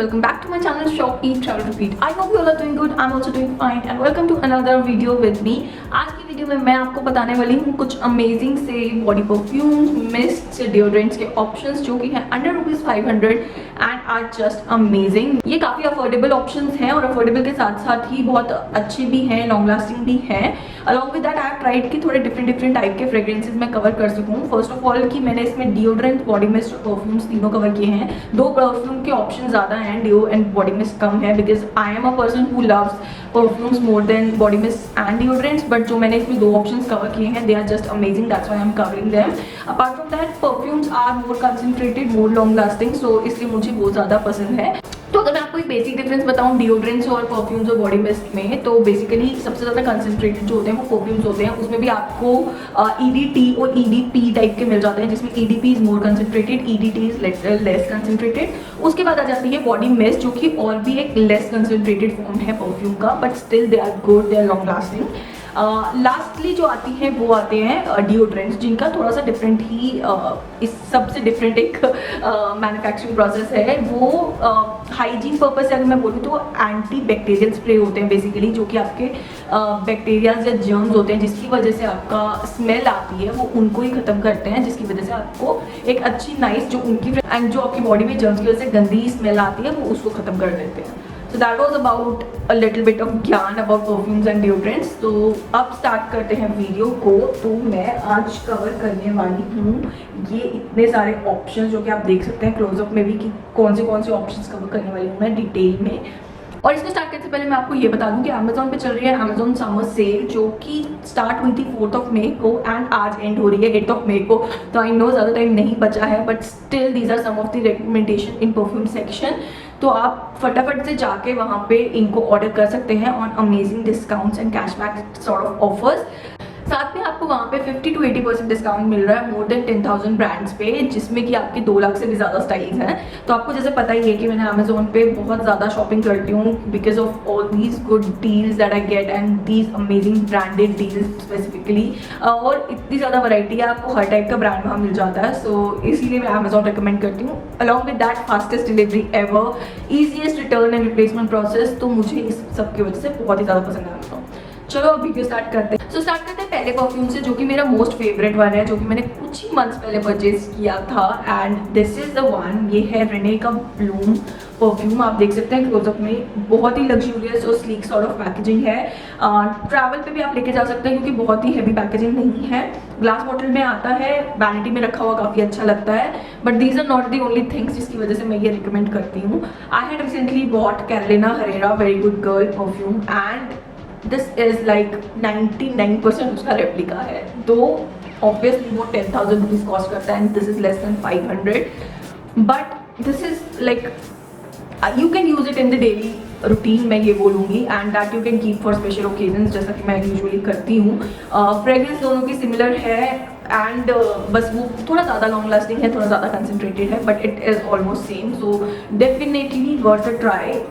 welcome back to my channel Shop Eat Travel Repeat. I hope you all are doing good. I'm also doing fine and welcome to another video with me. आज की video में मैं आपको बताने वाली हूँ कुछ amazing से बॉडी परफ्यूम्स, मिस्ट, डिओड्रेंट्स के ऑप्शंस जो कि हैं under ₹500 and are just amazing. ये काफ़ी अफोर्डेबल ऑप्शंस हैं और अफोर्डेबल के साथ साथ ही बहुत अच्छे भी हैं, लॉन्ग लास्टिंग भी हैं। Along with that I have tried कि थोड़े डिफरेंट टाइप के फ्रेग्रेंसेज मैं कवर कर सकूँ। फर्स्ट ऑफ ऑल कि मैंने इसमें डिओड्रेंट, बॉडी मिस्ट और परफ्यूम्स तीनों कवर किए हैं। दो परफ्यूम के ऑप्शन ज़्यादा हैं, डिओ एंड बॉडी मिस्ट कम है, because I am a person who loves perfumes more than body mist and deodorants. But जो मैंने इसमें दो ऑप्शंस कवर किए हैं, दे are just amazing, that's why I am covering them. Apart from that perfumes are more concentrated, more long lasting, so इसलिए मुझे वो ज़्यादा पसंद है। तो अगर मैं आपको एक बेसिक डिफरेंस बताऊं डिओड्रेंट्स और परफ्यूम्स और बॉडी मिस्ट में, तो बेसिकली सबसे ज़्यादा कंसंट्रेटेड जो होते हैं वो परफ्यूम्स होते हैं। उसमें भी आपको EDT और EDP टाइप के मिल जाते हैं, जिसमें EDP is more concentrated, EDT is less concentrated. उसके बाद आ जाती है बॉडी मिस्ट, जो कि और भी एक लेस कंसंट्रेटेड फॉर्म है परफ्यूम का, but still they are good, they are long lasting. Lastly जो आती हैं वो आते हैं डिओड्रेंट्स, जिनका थोड़ा सा डिफरेंट ही इस सबसे डिफरेंट एक मैन्युफैक्चरिंग प्रोसेस है। वो हाइजीन पर्पज से अगर मैं बोलूँ तो एंटी बैक्टीरियल स्प्रे होते हैं बेसिकली, जो कि आपके बैक्टीरियाज या जर्म्स होते हैं जिसकी वजह से आपका स्मेल आती है, वो उनको ही ख़त्म करते हैं, जिसकी वजह से आपको एक अच्छी नाइस जो उनकी एंड जो आपकी बॉडी में जर्म्स की वजह से गंदी स्मेल आती है वो उसको ख़त्म कर देते हैं। So that was about a little bit of ज्ञान about perfumes and deodorants। तो अब स्टार्ट करते हैं वीडियो को। तो मैं आज कवर करने वाली हूँ ये इतने सारे ऑप्शंस जो कि आप देख सकते हैं क्लोजअप में भी कि कौन से ऑप्शंस कवर करने वाली हूँ मैं डिटेल में। और इसको स्टार्ट करने से पहले मैं आपको ये बता दूं कि अमेजोन पे चल रही है अमेजोन समर सेल, जो कि स्टार्ट हुई थी 4 मई को एंड आज एंड हो रही है 8 मई को। तो आई नो ज़्यादा टाइम नहीं बचा है, but still these are some of the recommendation in perfume section. तो आप फटाफट से जाके वहाँ पे इनको ऑर्डर कर सकते हैं on amazing discounts and cashback sort of offers. साथ में आपको वहाँ पे 50 to 80% डिस्काउंट मिल रहा है मोर देन 10,000 ब्रांड्स पे, जिसमें कि आपके 2 लाख से भी ज़्यादा स्टाइल्स हैं। तो आपको जैसे पता ही है कि मैंने अमेजोन पे बहुत ज़्यादा शॉपिंग करती हूँ because of all these good deals that I get and these amazing branded deals specifically. और इतनी ज़्यादा वैरायटी है, आपको हर टाइप का ब्रांड वहाँ मिल जाता है। सो इसीलिए मैं अमेजोन रिकमेंड करती हूँ। Along with that fastest delivery ever, easiest return and replacement process. तो मुझे इस सब की वजह से बहुत ही ज़्यादा पसंद है अमेजोन। चलो अब वीडियो स्टार्ट करते हैं। स्टार्ट करते हैं पहले परफ्यूम से, जो कि मेरा मोस्ट फेवरेट वन है, जो कि मैंने कुछ ही मंथ्स पहले परचेज किया था and this is the one. ये है रेने का ब्लूम परफ्यूम। आप देख सकते हैं क्लोजअप में, बहुत ही लग्जूरियस और स्लीक सॉर्ट ऑफ पैकेजिंग है। ट्रैवल पे भी आप लेके जा सकते हैं क्योंकि बहुत ही हैवी पैकेजिंग नहीं है। ग्लास बॉटल में आता है, वैनिटी में रखा हुआ काफ़ी अच्छा लगता है। But these are not the only things जिसकी वजह से मैं ये रिकमेंड करती हूँ। I had recently bought Carolina Herrera very good girl perfume and this is like 99% उसका रेप्लिका है। तो ऑब्वियसली वो 10,000 रुपीज़ कॉस्ट करता है and this is less than 500, but this is like you can use it in the daily routine, मैं ये बोलूँगी, and that you can keep for special occasions, जैसा कि मैं यूजुअली करती हूँ। फ्रेग्रेंस दोनों की सिमिलर है एंड बस वो थोड़ा ज़्यादा लॉन्ग लास्टिंग है, थोड़ा ज़्यादा कंसनट्रेटेड है, but it is almost same. So definitely worth a try.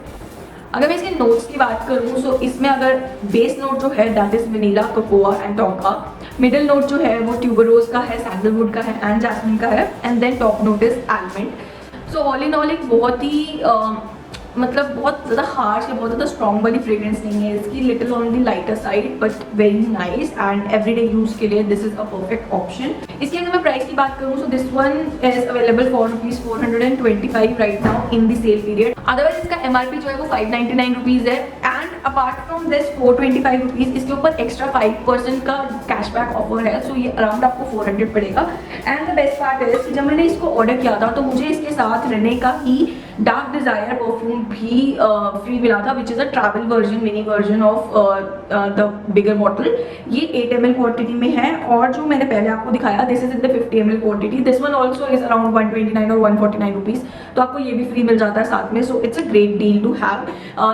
अगर मैं इसके नोट्स की बात करूँ तो इसमें अगर बेस नोट जो है that is vanilla, cocoa and टोका। मिडिल नोट जो है वो ट्यूबरोज का है, सैंडलवुड का है एंड जैस्मिन का है, and then top note is almond. So all in all एक बहुत ही मतलब बहुत ज़्यादा हार्श या बहुत ज़्यादा स्ट्रॉन्ग वाली फ्रेग्रेंस नहीं है इसकी, little on the lighter side but very nice and everyday use के लिए this is a perfect option. इसकी अगर मैं प्राइस की बात करूँ तो this one is available for ₹425 right now in the sale period. Otherwise इसका MRP जो है वो ₹599 है एंड अपार्ट फ्रॉम दिस ₹425 इसके ऊपर एक्स्ट्रा 5% का कैशबैक ऑफर है। सो ये अराउंड आपको 400 पड़ेगा। And the best part is जब मैंने इसको ऑर्डर किया था तो मुझे इसके साथ रेने का ही डार्क डिजायर परफ्यूम भी फ्री मिला था, which is a travel version, mini version of the bigger bottle. ये 8 ml क्वांटिटी में है और जो मैंने पहले आपको दिखाया this is in the 50 ml quantity. This one also is around 129 और 149 रुपीज़। तो आपको ये भी फ्री मिल जाता है साथ में। So it's a great deal to have.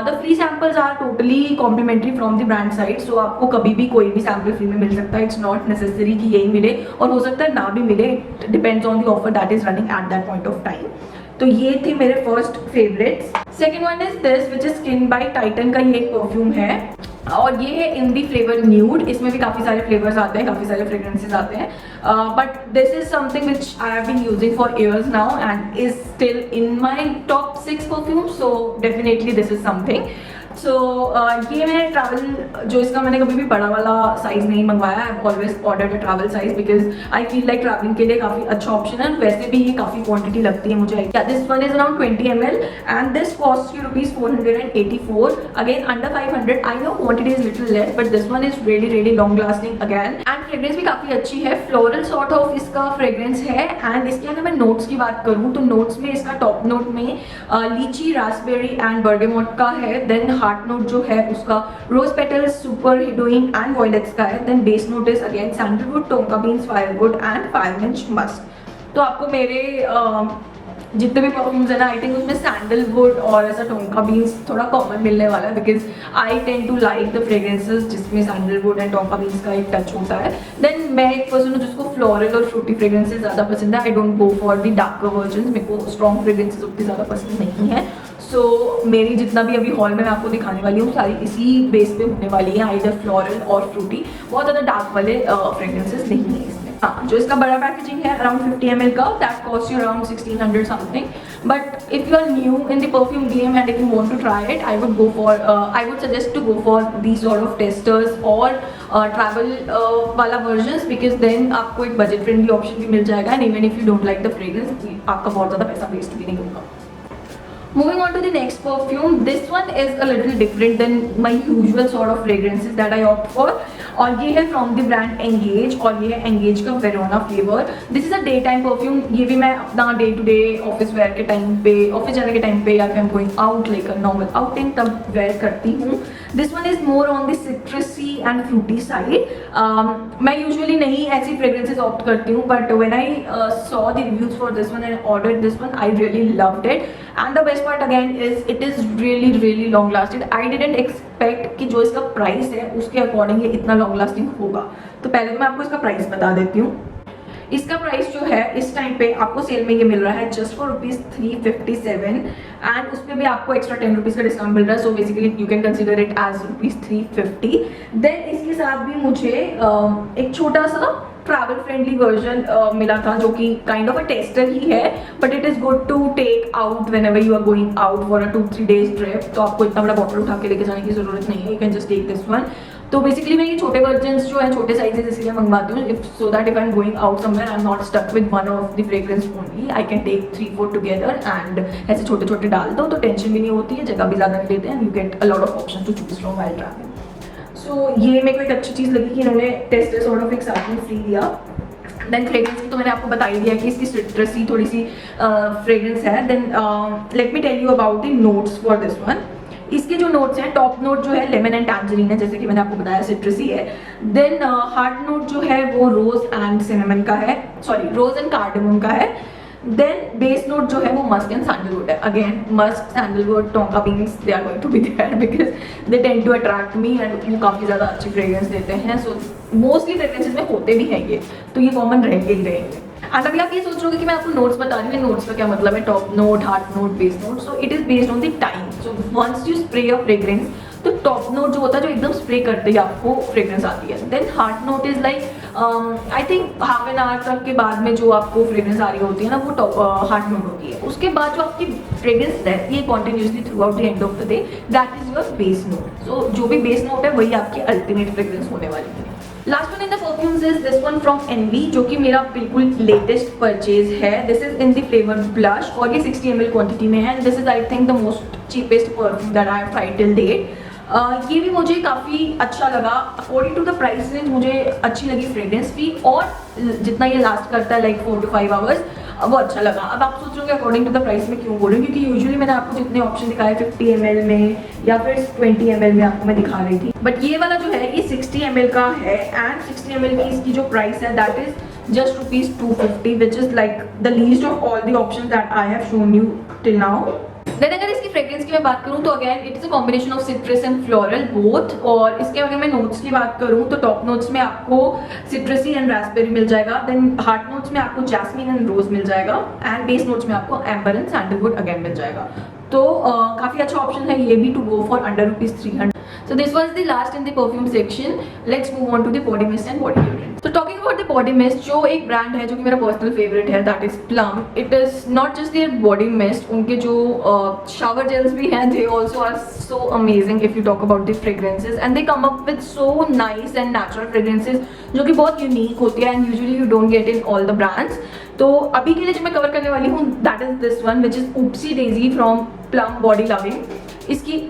The free samples are totally complimentary from the brand side. So आपको कभी भी कोई भी सैम्पल फ्री में मिल सकता है। इट्स नॉट नेसेसरी कि यही मिले, और हो सकता है ना भी मिले, it depends on the offer that is running at that point of time. तो ये थे मेरे first favourites. Second one is this which is skin bye Titan का ये एक परफ्यूम है। और ये है इन दी फ्लेवर न्यूड। इसमें भी काफ़ी सारे फ्लेवर्स आते हैं, काफ़ी सारे फ्रेग्रेंसेज आते हैं, but this is something which I have been using for years now and is still in my top 6 perfume, so definitely this is something. So ये मैंने ट्रैवल जो इसका मैंने कभी भी बड़ा वाला साइज नहीं मंगवाया। I always order a travel size because I feel like travelling के लिए काफ़ी अच्छा ऑप्शन है। वैसे भी ये काफ़ी क्वांटिटी लगती है मुझे। This one is around 20 ml and this cost you ₹484। Again under 500। I know quantity is little less but this one is really long lasting again and fragrance भी काफ़ी अच्छी है। फ्लोरल सॉर्ट ऑफ इसका fragrance है and इसके अगर मैं notes की बात करूँ तो नोट्स में इसका टॉप नोट में लीची, रास्पबेरी एंड बर्गेमोट का है। देन हार्ट नोट जो है उसका rose petals, super hedione and violets का है। Then base note is again sandalwood, tonka beans, firewood and Firmenich musk. तो आपको मेरे जितने भी परफ्यूम्स है ना, आई थिंक उसमें सैंडलवुड और ऐसा टोंका बीन्स थोड़ा कॉमन मिलने वाला है because I tend to like the fragrances जिसमें सैंडलवुड एंड टोंका बीन्स का एक टच होता है। देन मैं एक पर्सन हूँ जिसको फ्लोरल और फ्रूटी फ्रेग्रेंसेस ज़्यादा पसंद है। I don't go for the darker version, मेरे को स्ट्रॉन्ग फ्रेग्रेंसेस उतनी ज़्यादा पसंद नहीं है। सो मेरी जितना भी अभी हॉल में मैं आपको दिखाने वाली हूँ सारी इसी बेस पे होने वाली है, आइदर फ्लोरल और फ्रूटी। बहुत ज़्यादा डार्क वाले फ्रेग्रेंसेस नहीं है इसमें। हाँ, जो इसका बड़ा पैकेजिंग है अराउंड 50 ml का, that cost you around 1600 something. But if you are new in the perfume game and if you want to try it, I would suggest to go for these sort of testers और travel वाला versions because then आपको एक budget friendly option भी मिल जाएगा and even if you don't like the fragrance आपका बहुत ज़्यादा पैसा वेस्ट भी नहीं होगा। Moving on to the next perfume, this one is a little different than my usual sort of fragrances that I opt for. और ये है फ्रॉम द ब्रांड एंगेज और ये है एंगेज का Verona flavour. This is a day time perfume. ये भी मैं अपना day to day office wear के टाइम पे, ऑफिस जाने के टाइम पे या फिर going out like a normal outing तब वेयर करती हूँ। This one is more on the citrusy and fruity side. मैं यूजुअली नहीं ऐसी फ्रेग्रेंसेज ऑप्ट करती हूँ but when I saw the reviews for this one and order this one, I really loved it and the best part again is it is really long lasting. I didn't expect कि जो इसका price है उसके according ये इतना long lasting होगा। तो पहले तो मैं आपको इसका प्राइस बता देती हूँ। इसका प्राइस जो है इस टाइम पे आपको सेल में ये मिल रहा है जस्ट फॉर ₹357 एंड उस पर भी आपको एक्स्ट्रा ₹10 का डिस्काउंट मिल रहा है। So basically you can consider it as ₹350। देन इसके साथ भी मुझे एक छोटा सा ट्रैवल फ्रेंडली वर्जन मिला था जो कि काइंड ऑफ अ टेस्टर ही है but it is good to take out whenever you are going out for a 2-3 days trip. तो आपको इतना बड़ा बॉटल उठा के लेके जाने की जरूरत नहीं है, you can just take this one. तो बेसिकली मैं ये छोटे वर्जन्स जो है छोटे साइजेस इसलिए मंगवाती हूँ if so that if I am going out somewhere I am not stuck with one of the fragrance only, I can take 3-4 together and ऐसे छोटे छोटे डाल दो तो टेंशन भी नहीं होती है, जगह भी ज़्यादा नहीं लेते हैं, you get a lot of option to choose from while travelling. So ये मेरे को एक अच्छी चीज़ लगी कि इन्होंने टेस्टर सॉर्ट ऑफ एक साथ में फ्री दिया। देन फ्रेग्रेंस की तो मैंने आपको बता ही दिया कि इसकी सिट्रसी थोड़ी सी फ्रेग्रेंस है। Then let me tell you about the notes for this one. इसके जो नोट्स हैं, टॉप नोट जो है लेमन एंड टैंजरीन है जैसे कि मैंने आपको बताया, सिट्रसी है। देन हार्ट नोट जो है वो रोज एंड सिनेमन का है, सॉरी रोज एंड कार्डेमम का है। देन बेस नोट जो है वो मस्क एंड सैंडलवुड है। Again musk, sandalwood, tonka beans, they are going to be there because they tend to attract me and वो काफ़ी ज़्यादा अच्छी फ्रेग्रेंस देते हैं। सो मोस्टली फ्रेग्रेंसेज में होते भी हैं ये, तो ये कॉमन रहेंगे ही रहेंगे। एंड अभी आप ये सोच रहे हो कि मैं आपको नोट्स बता रही हूँ, नोट्स का क्या मतलब है, top note, heart note, base note. So it is based on the time. So once you spray a fragrance तो टॉप नोट जो होता है जो एकदम स्प्रे करते ही आपको फ्रेग्रेंस आती है। Then heart note is like I think half an hour तक के बाद में जो आपको फ्रेग्रेंस आ रही होती है ना वो टॉप हार्ट नोट होती है। उसके बाद जो आपकी फ्रेग्रेंस रहती है continuously throughout the end of the day, that is your base note. So जो भी बेस नोट है वही आपकी अल्टीमेट फ्रेग्रेंस होने वाली है। Last one in the perfumes is this one from Envy जो कि मेरा बिल्कुल लेटेस्ट परचेज है। This is in the flavour blush और ये 60 ml क्वांटिटी में है and this is I think the most cheapest perfume that I have tried till date. ये भी मुझे काफ़ी अच्छा लगा according to the price range, मुझे अच्छी लगी फ्रेग्रेंस भी और जितना ये लास्ट करता है लाइक 4 to 5 hours वो अच्छा लगा। अब आप सोच रहे हो अकॉर्डिंग टू द प्राइस में क्यों बोल रही हूँ, क्योंकि यूजुअली मैंने आपको जितने ऑप्शन दिखाए 50 ml में या फिर 20 ml में आपको मैं दिखा रही थी, बट ये वाला जो है ये 60 ml का है एंड 60 ml की इसकी जो प्राइस है that is just ₹250 which is like the least of all the option that I have shown you till now. Then अगर इसकी फ्रेग्रेंस की मैं बात करूँ तो again it is a combination of citrus and floral both. और इसके अगर मैं नोट्स की बात करूँ तो टॉप नोट्स में आपको सिट्रसी एंड रास्पबेरी मिल जाएगा। देन हार्ट नोट्स में आपको जैस्मिन एंड रोज मिल जाएगा एंड बेस नोट्स में आपको एम्बर एंड सैंडलवुड अगेन मिल जाएगा। तो काफ़ी अच्छा ऑप्शन है ये भी to go for under ₹300। So this was the last in the perfume section. Let's move on to the body mist and body deodorant. So talking about the body mist, जो एक ब्रांड है जो कि मेरा personal favourite है, that is Plum. It is not just their body mist, उनके जो shower gels भी हैं, they also are so amazing if you talk about the fragrances, and they come up with so nice and natural fragrances जो कि बहुत unique होती है and usually you don't get in all the brands. तो अभी के लिए जो मैं कवर करने वाली हूँ, that is this one which is Oopsie Daisy from Plum Body Loving. इसकी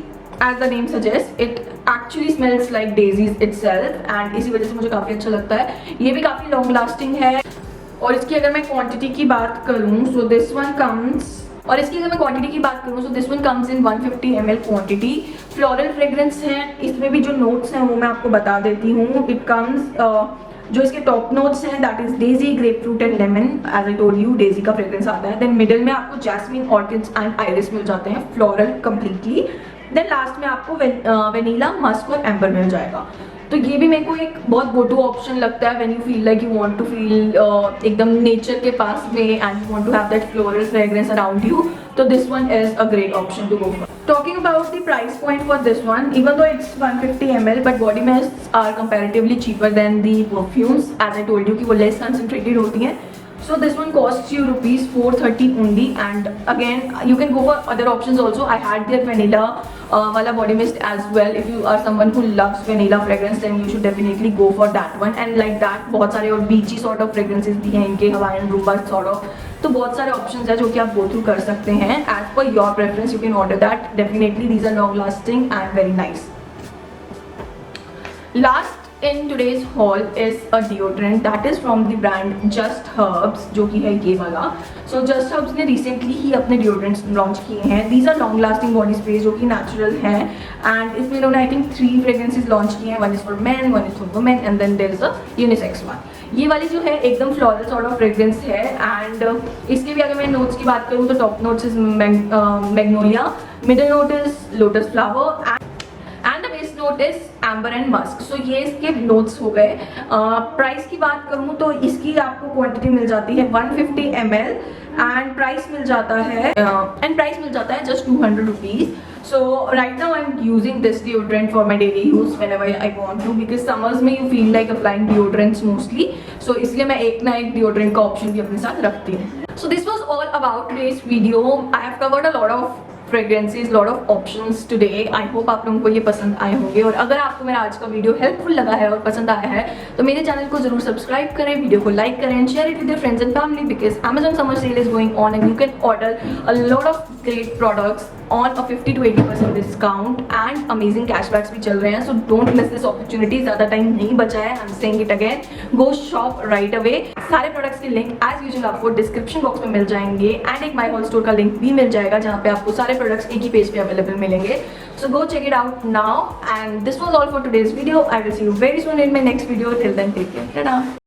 as the name suggests, it actually smells like daisies itself and इसी वजह से मुझे काफ़ी अच्छा लगता है. ये भी काफ़ी लॉन्ग लास्टिंग है और इसकी अगर मैं क्वांटिटी की बात करूँ so this one comes so this one comes in 150 ml quantity. Floral fragrance है, इसमें भी जो नोट्स हैं वो मैं आपको बता देती हूँ. इट कम्स जो इसके टॉप नोट्स हैं that is daisy, grape fruit and lemon. As I told you daisy का फ्रेग्रेंस आता है. देन मिडिल में आपको जैस्मिन, ऑर्किड्स एंड आइरिस मिल जाते हैं, फ्लोरल कंप्लीटली. देन लास्ट में आपको वेनिला, मस्क और एम्बर मिल जाएगा. तो ये भी मेरे को एक बहुत गो टू ऑप्शन लगता है when you feel like you want to feel एकदम नेचर के पास में and you want to have that floral fragrance around you. तो this one is a great option to go for. Talking about the price point for this one, even though it's 150 ml, but body mists are comparatively cheaper than the perfumes. As I told you कि वो less concentrated होती हैं. So this one costs you rupees 430 only. And again, you can go for other options also. I had their vanilla wala body mist as well. If you are someone who loves vanilla fragrance, then you should definitely go for that one. And like that, बहुत सारे और beachy sort of fragrances भी हैं इनके, Hawaiian Roomba sort of. तो बहुत सारे options हैं जो कि आप गो थ्रू कर सकते हैं. As per your preference you can order that. Definitely these are long lasting and very nice. Last in today's haul is a deodorant that is from the brand Just Herbs, जो कि है ये वाला. So Just Herbs ने recently ही अपने deodorants launch किए हैं. These are long lasting body sprays जो कि natural हैं and इसमें उन्होंने I think 3 fragrances launch किए हैं. One is for men, one is for women and then there is a unisex one. ये वाली जो है एकदम फ्लोरल सॉर्ट ऑफ फ्रेग्रेंस है एंड इसके भी अगर मैं नोट्स की बात करूँ तो top notes is magnolia, middle note is lotus flower and the base note is amber and musk. So ये इसके नोट्स हो गए. प्राइस की बात करूँ तो इसकी आपको क्वांटिटी मिल जाती है 150 ml एंड प्राइस मिल जाता है just 200 rupees. So right now I'm using this deodorant for my daily use whenever I want to, because summers में you feel like applying deodorants mostly. So इसलिए मैं एक ना एक deodorant का option भी अपने साथ रखती हूँ. So this was all about today's video. I have covered a lot of fragrances, lot of options today. I hope आप लोगों को ये पसंद आए होंगे और अगर आपको मेरा आज का वीडियो हेल्पफुल लगा है और पसंद आया है तो मेरे चैनल को जरूर सब्सक्राइब करें, वीडियो को लाइक करें and share it with your friends and family, because Amazon summer sale is going on and you can order a lot of great products on a 50 to 80% discount and amazing cashbacks भी चल रहे हैं. So don't miss this opportunity. ज़्यादा time नहीं बचा है. I am saying it again, go shop right away. सारे products के लिंक एज यूजुअल आपको डिस्क्रिप्शन बॉक्स में मिल जाएंगे एंड एक माई होल स्टोर का लिंक भी मिल जाएगा जहाँ पे आपको सारे प्रोडक्ट्स एक ही पेज पे अवेलेबल मिलेंगे. So go check it out now and this was all for today's video. I will see you very soon in my next video. Till then, take care. Ta-da.